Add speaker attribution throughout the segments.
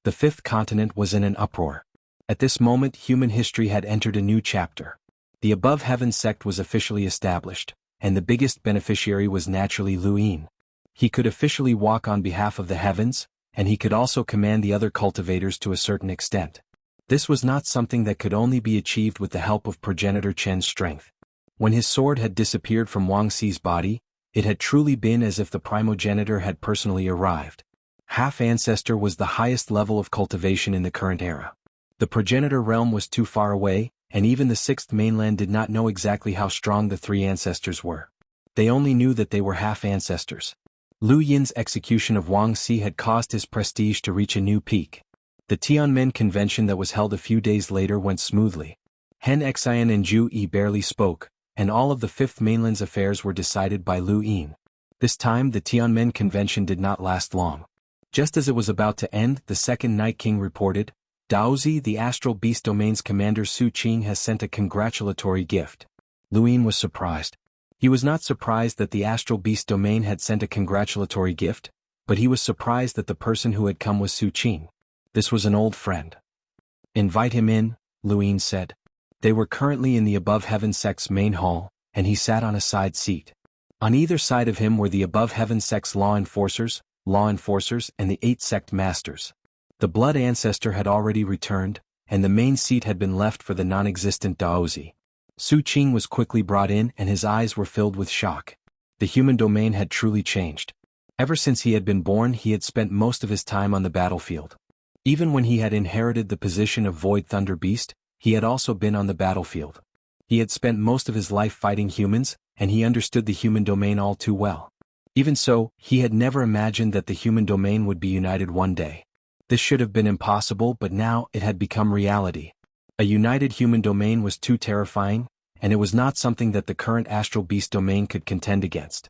Speaker 1: The fifth continent was in an uproar. At this moment human history had entered a new chapter. The Above Heaven sect was officially established, and the biggest beneficiary was naturally Lu Yin. He could officially walk on behalf of the heavens, and he could also command the other cultivators to a certain extent. This was not something that could only be achieved with the help of progenitor Chen's strength. When his sword had disappeared from Wang Xi's body, it had truly been as if the primogenitor had personally arrived. Half-ancestor was the highest level of cultivation in the current era. The progenitor realm was too far away, and even the sixth mainland did not know exactly how strong the three ancestors were. They only knew that they were half-ancestors. Lu Yin's execution of Wang Xi had caused his prestige to reach a new peak. The Tianmen convention that was held a few days later went smoothly. Hen Xian and Zhu Yi barely spoke, and all of the fifth mainland's affairs were decided by Lu Yin. This time the Tianmen convention did not last long. Just as it was about to end, the second Night King reported, "Daozi, the Astral Beast Domain's commander Su Qing has sent a congratulatory gift." Lu Yin was surprised. He was not surprised that the Astral Beast Domain had sent a congratulatory gift, but he was surprised that the person who had come was Su Qing. This was an old friend. "Invite him in," Lu Yin said. They were currently in the Above Heaven sect's main hall, and he sat on a side seat. On either side of him were the Above Heaven sect's law enforcers, and the 8 sect masters. The blood ancestor had already returned, and the main seat had been left for the non-existent Daozi. Su Qing was quickly brought in and his eyes were filled with shock. The human domain had truly changed. Ever since he had been born he had spent most of his time on the battlefield. Even when he had inherited the position of Void Thunder Beast, he had also been on the battlefield. He had spent most of his life fighting humans, and he understood the human domain all too well. Even so, he had never imagined that the human domain would be united one day. This should have been impossible, but now it had become reality. A united human domain was too terrifying, and it was not something that the current Astral Beast domain could contend against.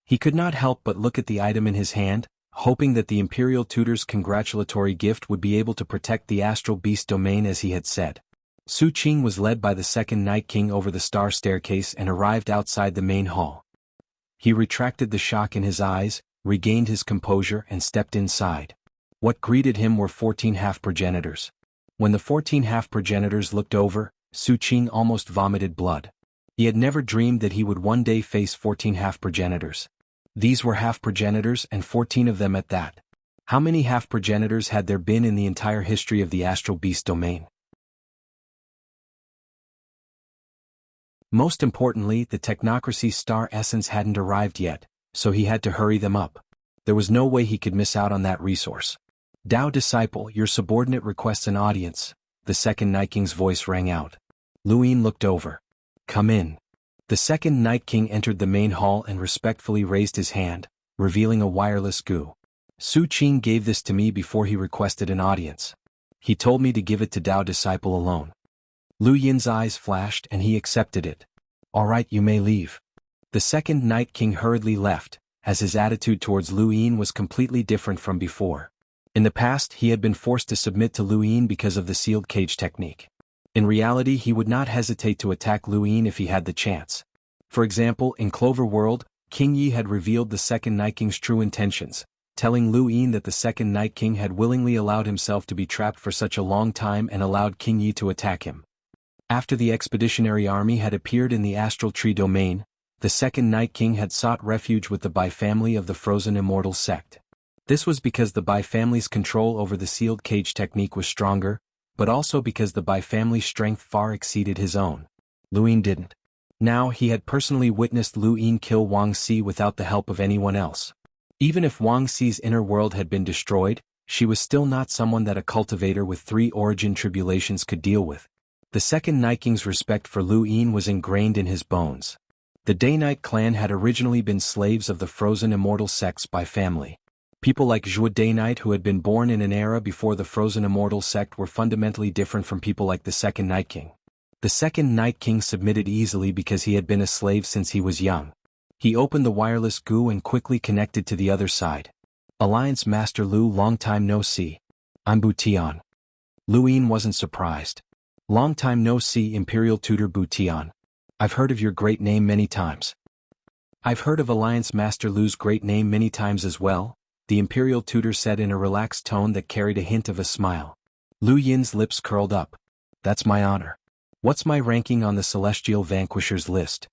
Speaker 1: He could not help but look at the item in his hand, hoping that the Imperial Tutor's congratulatory gift would be able to protect the Astral Beast domain as he had said. Su Qing was led by the second Night King over the star staircase and arrived outside the main hall. He retracted the shock in his eyes, regained his composure and stepped inside. What greeted him were 14 half-progenitors. When the 14 half-progenitors looked over, Su Qing almost vomited blood. He had never dreamed that he would one day face 14 half-progenitors. These were half-progenitors and 14 of them at that. How many half-progenitors had there been in the entire history of the Astral Beast domain? Most importantly, the technocracy's star essence hadn't arrived yet, so he had to hurry them up. There was no way he could miss out on that resource. "Dao disciple, your subordinate requests an audience," the second Night King's voice rang out. Lu Yin looked over. "Come in." The second Night King entered the main hall and respectfully raised his hand, revealing a wireless gu. "Su Qing gave this to me before he requested an audience. He told me to give it to Dao disciple alone." Lu Yin's eyes flashed and he accepted it. "All right, you may leave." The second Night King hurriedly left, as his attitude towards Lu Yin was completely different from before. In the past he had been forced to submit to Lu Yin because of the sealed cage technique. In reality he would not hesitate to attack Lu Yin if he had the chance. For example, in Clover World, King Yi had revealed the second Night King's true intentions, telling Lu Yin that the second Night King had willingly allowed himself to be trapped for such a long time and allowed King Yi to attack him. After the expeditionary army had appeared in the Astral Tree domain, the second Night King had sought refuge with the Bai family of the Frozen Immortal sect. This was because the Bai family's control over the sealed cage technique was stronger, but also because the Bai family's strength far exceeded his own. Lu Yin didn't. Now he had personally witnessed Lu Yin kill Wang Xi without the help of anyone else. Even if Wang Xi's inner world had been destroyed, she was still not someone that a cultivator with 3 origin tribulations could deal with. The second Night King's respect for Lu Yin was ingrained in his bones. The Day-Night clan had originally been slaves of the Frozen Immortal sect's Bai family. People like Zhuo Day-Night who had been born in an era before the Frozen Immortal sect were fundamentally different from people like the second Night King. The second Night King submitted easily because he had been a slave since he was young. He opened the wireless gu and quickly connected to the other side. "Alliance Master Lu, long time no see. I'm Bu Tian." Lu Yin wasn't surprised. "Long time no see, Imperial Tutor Bu Tian. I've heard of your great name many times." "I've heard of Alliance Master Lu's great name many times as well," the Imperial Tutor said in a relaxed tone that carried a hint of a smile. Lu Yin's lips curled up. That's my honor. What's my ranking on the Celestial Vanquishers list?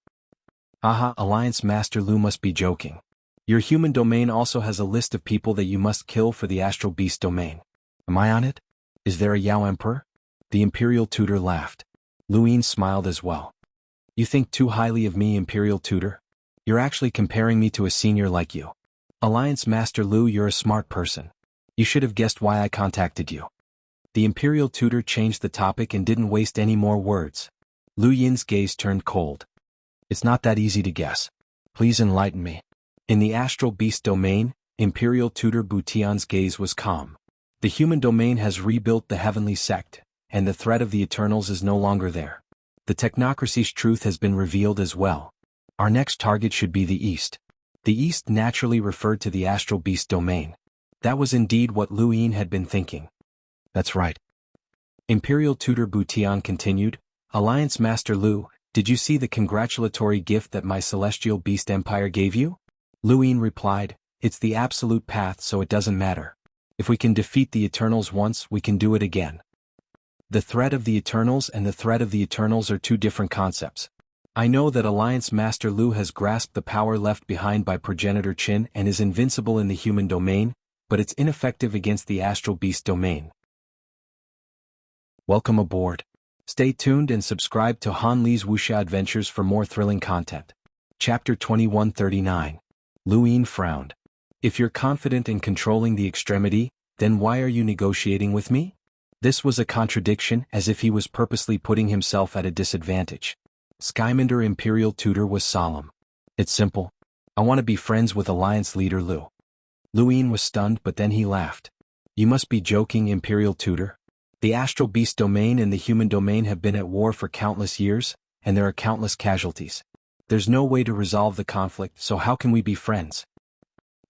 Speaker 1: Aha, Alliance Master Lu must be joking. Your human domain also has a list of people that you must kill for the Astral Beast domain. Am I on it? Is there a Yao Emperor? The Imperial Tutor laughed. Lu Yin smiled as well. You think too highly of me, Imperial Tutor? You're actually comparing me to a senior like you. Alliance Master Lu, you're a smart person. You should have guessed why I contacted you. The Imperial Tutor changed the topic and didn't waste any more words. Lu Yin's gaze turned cold. It's not that easy to guess. Please enlighten me. In the Astral Beast domain, Imperial Tutor Butian's gaze was calm. The human domain has rebuilt the heavenly sect, and the threat of the Eternals is no longer there. The technocracy's truth has been revealed as well. Our next target should be the East. The East naturally referred to the Astral Beast domain. That was indeed what Lu Yin had been thinking. That's right. Imperial Tutor Butian continued, Alliance Master Lu, did you see the congratulatory gift that my Celestial Beast Empire gave you? Lu Yin replied, it's the absolute path, so it doesn't matter. If we can defeat the Eternals once, we can do it again. The threat of the Eternals and the threat of the Eternals are two different concepts. I know that Alliance Master Lu has grasped the power left behind by Progenitor Qin and is invincible in the human domain, but it's ineffective against the Astral Beast domain. Welcome aboard. Stay tuned and subscribe to Han Li's Wuxia Adventures for more thrilling content. Chapter 2139. Lu Yin frowned. If you're confident in controlling the extremity, then why are you negotiating with me? This was a contradiction, as if he was purposely putting himself at a disadvantage. Skyminder Imperial Tutor was solemn. It's simple. I want to be friends with Alliance Leader Lu. Lu Yin was stunned, but then he laughed. You must be joking, Imperial Tutor. The Astral Beast domain and the human domain have been at war for countless years, and there are countless casualties. There's no way to resolve the conflict, so how can we be friends?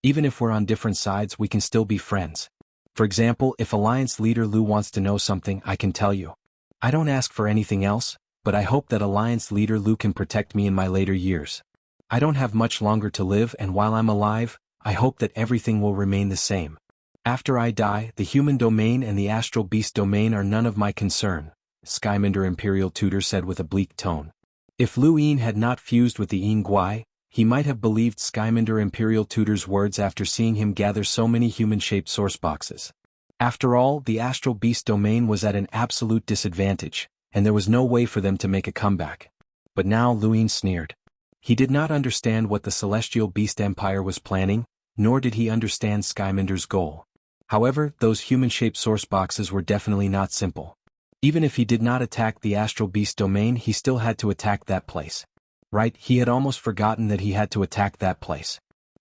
Speaker 1: Even if we're on different sides, we can still be friends. For example, if Alliance Leader Lu wants to know something, I can tell you. I don't ask for anything else, but I hope that Alliance Leader Lu can protect me in my later years. I don't have much longer to live, and while I'm alive, I hope that everything will remain the same. After I die, the human domain and the Astral Beast domain are none of my concern, Skyminder Imperial Tutor said with a bleak tone. If Lu Yin had not fused with the Yin Guai, he might have believed Skyminder Imperial Tutor's words after seeing him gather so many human-shaped source boxes. After all, the Astral Beast domain was at an absolute disadvantage, and there was no way for them to make a comeback. But now Lu Yin sneered. He did not understand what the Celestial Beast Empire was planning, nor did he understand Skyminder's goal. However, those human-shaped source boxes were definitely not simple. Even if he did not attack the Astral Beast domain, he still had to attack that place. Right, he had almost forgotten that he had to attack that place.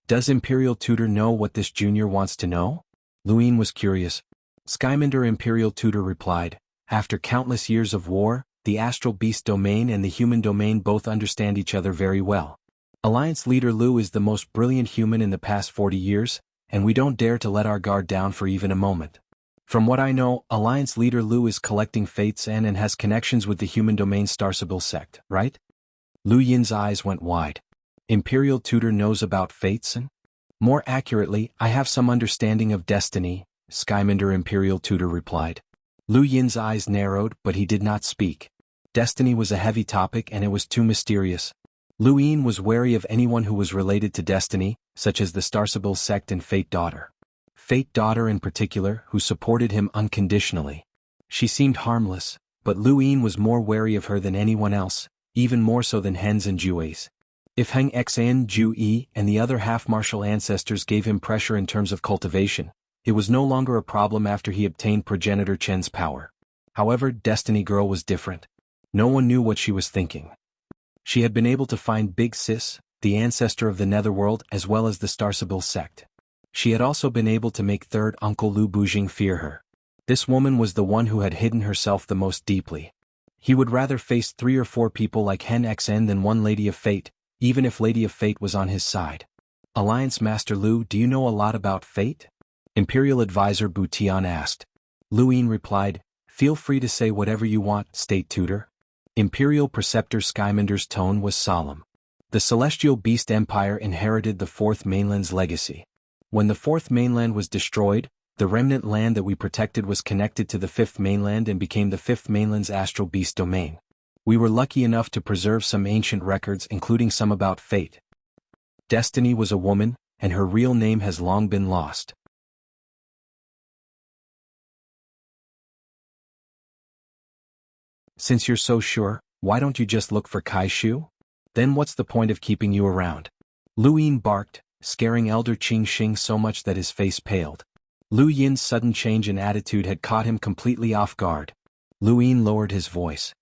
Speaker 1: Does Imperial Tutor know what this junior wants to know? Lu Yin was curious. Skyminder Imperial Tutor replied, after countless years of war, the Astral Beast domain and the human domain both understand each other very well. Alliance Leader Lu is the most brilliant human in the past 40 years, and we don't dare to let our guard down for even a moment. From what I know, Alliance Leader Lu is collecting fates and has connections with the human domain Star Sibyl sect, right? Lu Yin's eyes went wide. Imperial Tutor knows about fates and? More accurately, I have some understanding of destiny, Skyminder Imperial Tutor replied. Lu Yin's eyes narrowed, but he did not speak. Destiny was a heavy topic and it was too mysterious. Lu Yin was wary of anyone who was related to destiny, such as the Star Sibyl sect and Fate Daughter. Fate Daughter in particular, who supported him unconditionally. She seemed harmless, but Lu Yin was more wary of her than anyone else, even more so than Hens and Jue's. If Heng Xan Ju and the other half-martial ancestors gave him pressure in terms of cultivation, it was no longer a problem after he obtained Progenitor Chen's power. However, Destiny Girl was different. No one knew what she was thinking. She had been able to find Big Sis, the ancestor of the Netherworld, as well as the Star Sibyl sect. She had also been able to make third Uncle Lu Bujing fear her. This woman was the one who had hidden herself the most deeply. He would rather face 3 or 4 people like Hen Xn than one Lady of Fate, even if Lady of Fate was on his side. Alliance Master Lu, do you know a lot about fate? Imperial Advisor Butian asked. Lu Yin replied, feel free to say whatever you want, State Tutor. Imperial Preceptor Skyminder's tone was solemn. The Celestial Beast Empire inherited the Fourth Mainland's legacy. When the fourth mainland was destroyed, the remnant land that we protected was connected to the fifth mainland and became the fifth mainland's astral beast domain. We were lucky enough to preserve some ancient records, including some about fate. Destiny was a woman, and her real name has long been lost. Since you're so sure, why don't you just look for Kaishu? Then what's the point of keeping you around? Lu Yin barked, scaring Elder Qing Xing so much that his face paled. Lu Yin's sudden change in attitude had caught him completely off guard. Lu Yin lowered his voice.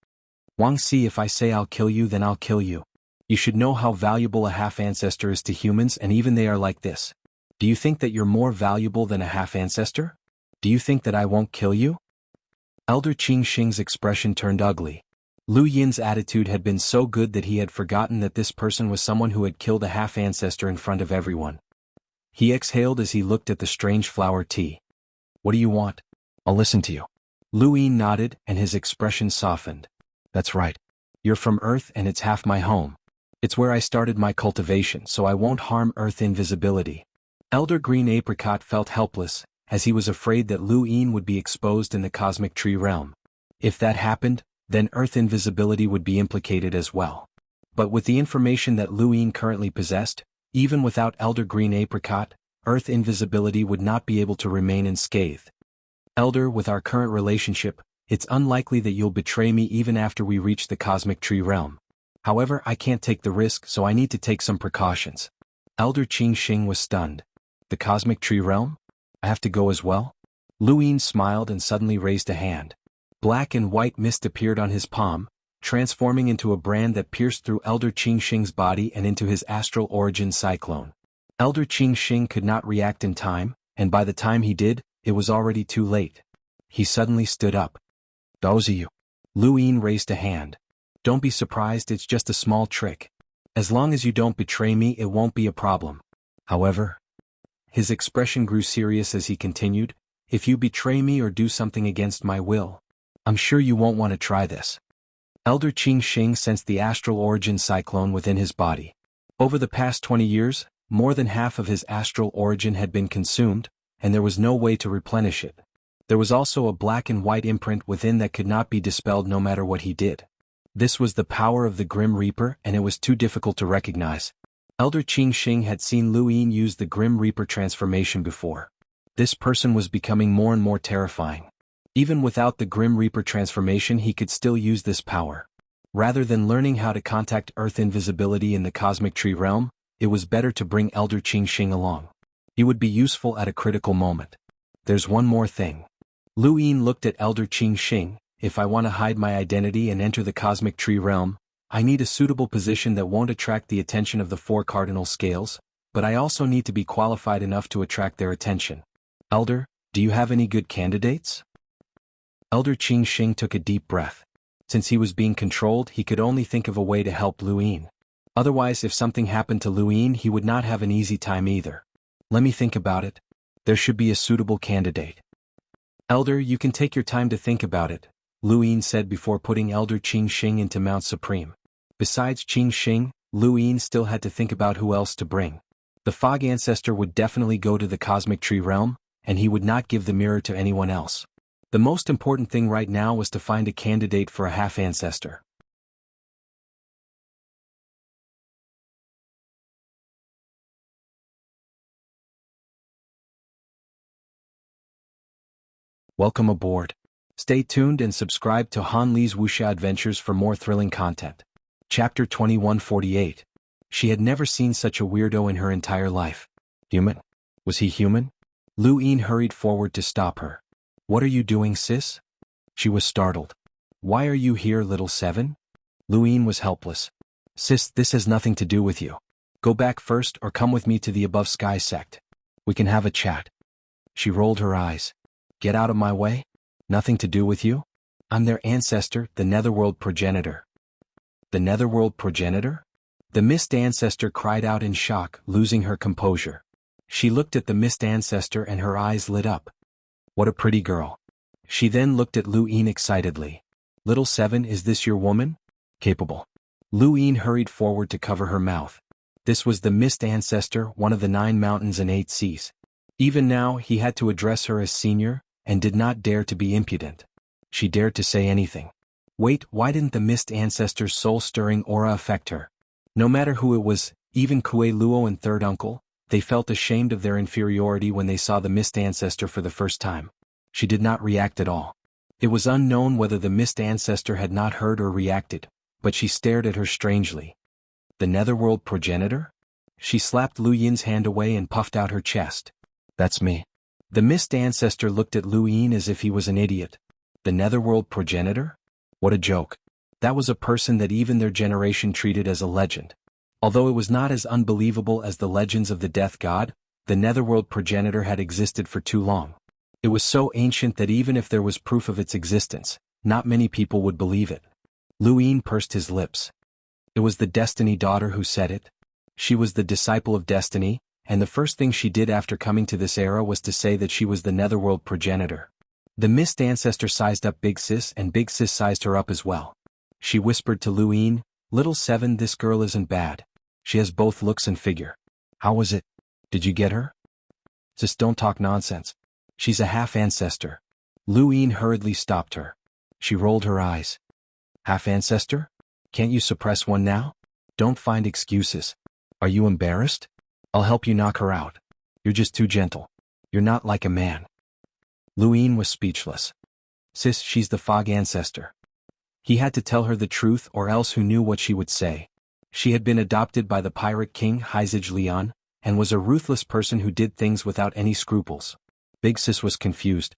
Speaker 1: Wang Si, if I say I'll kill you, then I'll kill you. You should know how valuable a half-ancestor is to humans, and even they are like this. Do you think that you're more valuable than a half-ancestor? Do you think that I won't kill you? Elder Qing Xing's expression turned ugly. Lu Yin's attitude had been so good that he had forgotten that this person was someone who had killed a half-ancestor in front of everyone. He exhaled as he looked at the strange flower tea. What do you want? I'll listen to you. Lu Yin nodded, and his expression softened. That's right. You're from Earth, and it's half my home. It's where I started my cultivation, so I won't harm Earth invisibility. Elder Green Apricot felt helpless, as he was afraid that Lu Yin would be exposed in the cosmic tree realm. If that happened, then Earth invisibility would be implicated as well. But with the information that Lu Yin currently possessed, even without Elder Green Apricot, Earth invisibility would not be able to remain unscathed. Elder, with our current relationship, it's unlikely that you'll betray me even after we reach the cosmic tree realm. However, I can't take the risk, so I need to take some precautions. Elder Qing Xing was stunned. The cosmic tree realm? I have to go as well? Lu Yin smiled and suddenly raised a hand. Black and white mist appeared on his palm, transforming into a brand that pierced through Elder Qing Xing's body and into his astral origin cyclone. Elder Qing Xing could not react in time, and by the time he did, it was already too late. He suddenly stood up. Those of you. Lu Yin raised a hand. Don't be surprised, it's just a small trick. As long as you don't betray me, it won't be a problem. However, his expression grew serious as he continued, if you betray me or do something against my will, I'm sure you won't want to try this. Elder Qing Xing sensed the astral origin cyclone within his body. Over the past 20 years, more than half of his astral origin had been consumed, and there was no way to replenish it. There was also a black and white imprint within that could not be dispelled no matter what he did. This was the power of the Grim Reaper, and it was too difficult to recognize. Elder Qing Xing had seen Lu Yin use the Grim Reaper transformation before. This person was becoming more and more terrifying. Even without the Grim Reaper transformation, he could still use this power. Rather than learning how to contact Earth invisibility in the cosmic tree realm, it was better to bring Elder Qing Xing along. He would be useful at a critical moment. There's one more thing. Lu Yin looked at Elder Qing Xing. If I want to hide my identity and enter the cosmic tree realm, I need a suitable position that won't attract the attention of the four cardinal scales, but I also need to be qualified enough to attract their attention. Elder, do you have any good candidates? Elder Qing Xing took a deep breath. Since he was being controlled, he could only think of a way to help Lu Yin. Otherwise, if something happened to Lu Yin, he would not have an easy time either. Let me think about it. There should be a suitable candidate. Elder, you can take your time to think about it, Lu Yin said before putting Elder Qing Xing into Mount Supreme. Besides Qing Xing, Lu Yin still had to think about who else to bring. The Fog Ancestor would definitely go to the Cosmic Tree Realm, and he would not give the mirror to anyone else. The most important thing right now was to find a candidate for a half-ancestor. Welcome aboard. Stay tuned and subscribe to Han Li's Wuxia Adventures for more thrilling content. Chapter 2148. She had never seen such a weirdo in her entire life. Human? Was he human? Lu Yin hurried forward to stop her. What are you doing, sis? She was startled. Why are you here, little seven? Lu Yin was helpless. Sis, this has nothing to do with you. Go back first or come with me to the Above Sky sect. We can have a chat. She rolled her eyes. Get out of my way? Nothing to do with you? I'm their ancestor, the Netherworld progenitor. The Netherworld progenitor? The Mist Ancestor cried out in shock, losing her composure. She looked at the Mist Ancestor and her eyes lit up. What a pretty girl. She then looked at Lu Yin excitedly. Little Seven, is this your woman? Capable. Lu Yin hurried forward to cover her mouth. This was the Mist Ancestor, one of the 9 mountains and 8 seas. Even now he had to address her as senior, and did not dare to be impudent. She dared to say anything. Wait, why didn't the Mist Ancestor's soul-stirring aura affect her? No matter who it was, even Kue Luo and Third Uncle, they felt ashamed of their inferiority when they saw the Mist Ancestor for the first time. She did not react at all. It was unknown whether the Mist Ancestor had not heard or reacted, but she stared at her strangely. The Netherworld progenitor? She slapped Lu Yin's hand away and puffed out her chest. That's me. The Mist Ancestor looked at Lu Yin as if he was an idiot. The Netherworld progenitor? What a joke. That was a person that even their generation treated as a legend. Although it was not as unbelievable as the legends of the Death God, the Netherworld progenitor had existed for too long. It was so ancient that even if there was proof of its existence, not many people would believe it. Lu Yin pursed his lips. It was the Destiny daughter who said it. She was the disciple of Destiny, and the first thing she did after coming to this era was to say that she was the Netherworld progenitor. The Mist Ancestor sized up Big Sis, and Big Sis sized her up as well. She whispered to Lu Yin, "Little Seven, this girl isn't bad. She has both looks and figure. How was it? Did you get her?" "Sis, don't talk nonsense. She's a half-ancestor." Lu Yin hurriedly stopped her. She rolled her eyes. "Half-ancestor? Can't you suppress one now? Don't find excuses. Are you embarrassed? I'll help you knock her out. You're just too gentle. You're not like a man." Lu Yin was speechless. "Sis, she's the Fog Ancestor." He had to tell her the truth, or else who knew what she would say. She had been adopted by the pirate king Haizij Lian, and was a ruthless person who did things without any scruples. Big Sis was confused.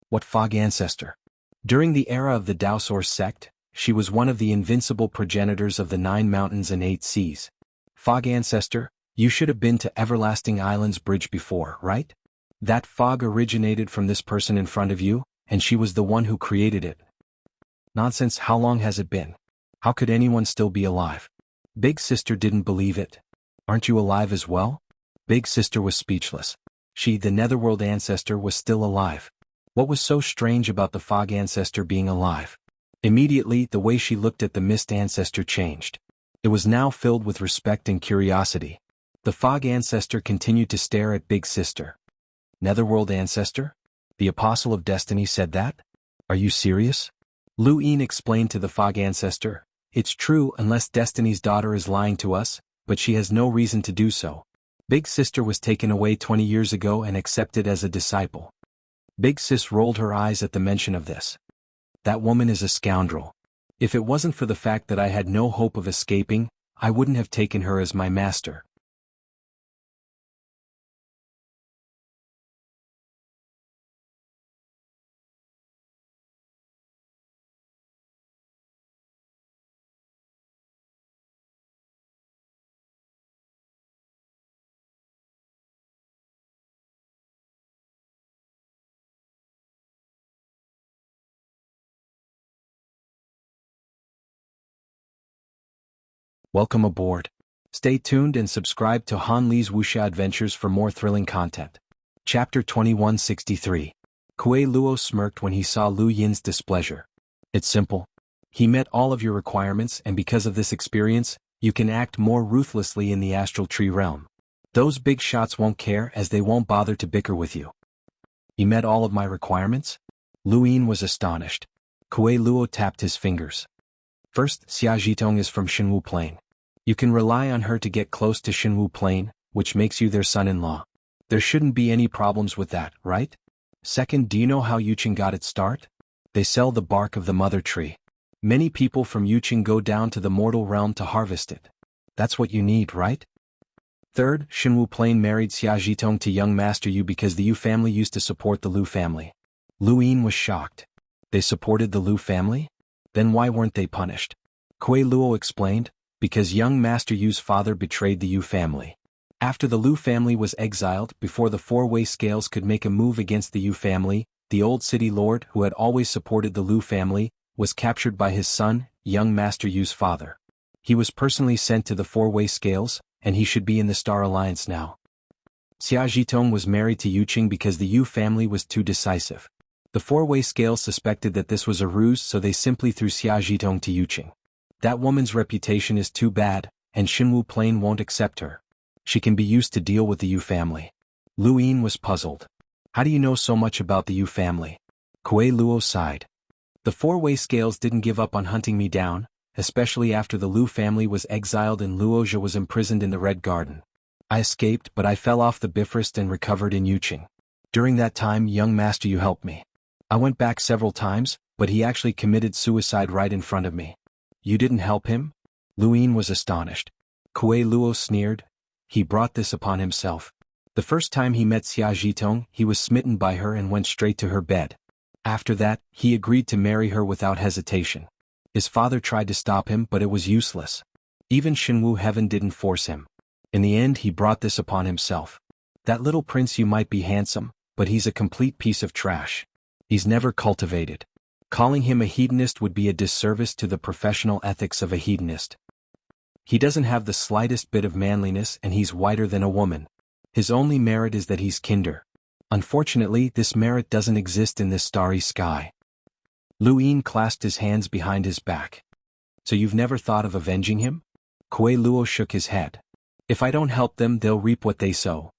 Speaker 1: What Fog Ancestor? During the era of the Daosor sect, she was one of the invincible progenitors of the 9 mountains and 8 seas. Fog Ancestor, you should have been to Everlasting Island's bridge before, right? That fog originated from this person in front of you, and she was the one who created it. Nonsense, how long has it been? How could anyone still be alive? Big Sister didn't believe it. Aren't you alive as well? Big Sister was speechless. She, the Netherworld Ancestor, was still alive. What was so strange about the Fog Ancestor being alive? Immediately, the way she looked at the Mist Ancestor changed. It was now filled with respect and curiosity. The Fog Ancestor continued to stare at Big Sister. Netherworld Ancestor? The Apostle of Destiny said that? Are you serious? Lu Yin explained to the Fog Ancestor, "It's true unless Destiny's daughter is lying to us, but she has no reason to do so. Big Sister was taken away 20 years ago and accepted as a disciple." Big Sis rolled her eyes at the mention of this. "That woman is a scoundrel. If it wasn't for the fact that I had no hope of escaping, I wouldn't have taken her as my master." Welcome aboard. Stay tuned and subscribe to Han Li's Wuxia Adventures for more thrilling content. Chapter 2163. Kue Luo smirked when he saw Lu Yin's displeasure. "It's simple. He met all of your requirements, and because of this experience, you can act more ruthlessly in the astral tree realm. Those big shots won't care, as they won't bother to bicker with you." "He met all of my requirements?" Lu Yin was astonished. Kue Luo tapped his fingers. "First, Xia Zhitong is from Xinwu Plain. You can rely on her to get close to Xinwu Plain, which makes you their son-in-law. There shouldn't be any problems with that, right? Second, do you know how Yuqing got its start? They sell the bark of the mother tree. Many people from Yuqing go down to the mortal realm to harvest it. That's what you need, right? Third, Xinwu Plain married Xia Zhitong to young Master Yu because the Yu family used to support the Lu family." Lu Yin was shocked. They supported the Lu family? Then why weren't they punished? Kue Luo explained, "Because young Master Yu's father betrayed the Yu family. After the Lu family was exiled, before the four-way scales could make a move against the Yu family, the old city lord, who had always supported the Lu family, was captured by his son, young Master Yu's father. He was personally sent to the four-way scales, and he should be in the Star Alliance now. Xia Zhitong was married to Yuqing because the Yu family was too decisive. The four-way scales suspected that this was a ruse, so they simply threw Xia Zhitong to Yuqing. That woman's reputation is too bad, and Xinwu Plain won't accept her. She can be used to deal with the Yu family. Lu Yin was puzzled. How do you know so much about the Yu family? Kuei Luo sighed. The four-way scales didn't give up on hunting me down, especially after the Lu family was exiled and Luozha was imprisoned in the Red Garden. I escaped, but I fell off the Bifrost and recovered in Yuqing. During that time, young master, you helped me. I went back several times, but he actually committed suicide right in front of me. You didn't help him? Lu Yin was astonished. Kuei Luo sneered. He brought this upon himself. The first time he met Xia Zhitong, he was smitten by her and went straight to her bed. After that, he agreed to marry her without hesitation. His father tried to stop him, but it was useless. Even Xinwu Heaven didn't force him. In the end, he brought this upon himself. That little prince, you might be handsome, but he's a complete piece of trash. He's never cultivated. Calling him a hedonist would be a disservice to the professional ethics of a hedonist. He doesn't have the slightest bit of manliness, and he's whiter than a woman. His only merit is that he's kinder. Unfortunately, this merit doesn't exist in this starry sky. Lu Yin clasped his hands behind his back. So you've never thought of avenging him? Kuei Luo shook his head. If I don't help them, they'll reap what they sow.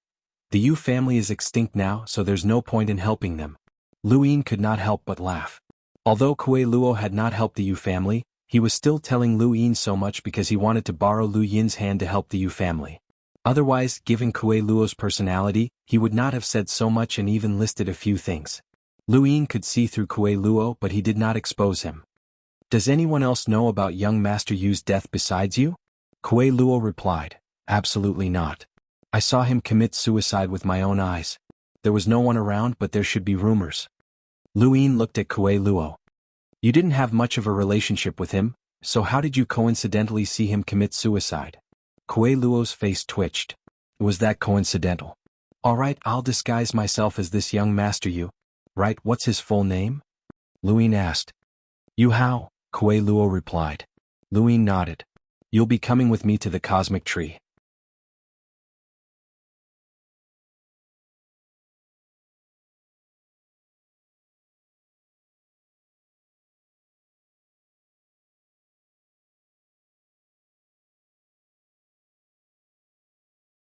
Speaker 1: The Yu family is extinct now, so there's no point in helping them. Lu Yin could not help but laugh. Although Kuei Luo had not helped the Yu family, he was still telling Lu Yin so much because he wanted to borrow Lu Yin's hand to help the Yu family. Otherwise, given Kuei Luo's personality, he would not have said so much and even listed a few things. Lu Yin could see through Kuei Luo, but he did not expose him. Does anyone else know about young Master Yu's death besides you? Kuei Luo replied, absolutely not. I saw him commit suicide with my own eyes. There was no one around, but there should be rumors. Lu Yin looked at Kuei Luo. You didn't have much of a relationship with him, so how did you coincidentally see him commit suicide? Kuei Luo's face twitched. Was that coincidental? Alright, I'll disguise myself as this young Master Yu. Right, what's his full name? Lu Yin asked. Yu Hao, Kuei Luo replied. Lu Yin nodded. You'll be coming with me to the cosmic tree.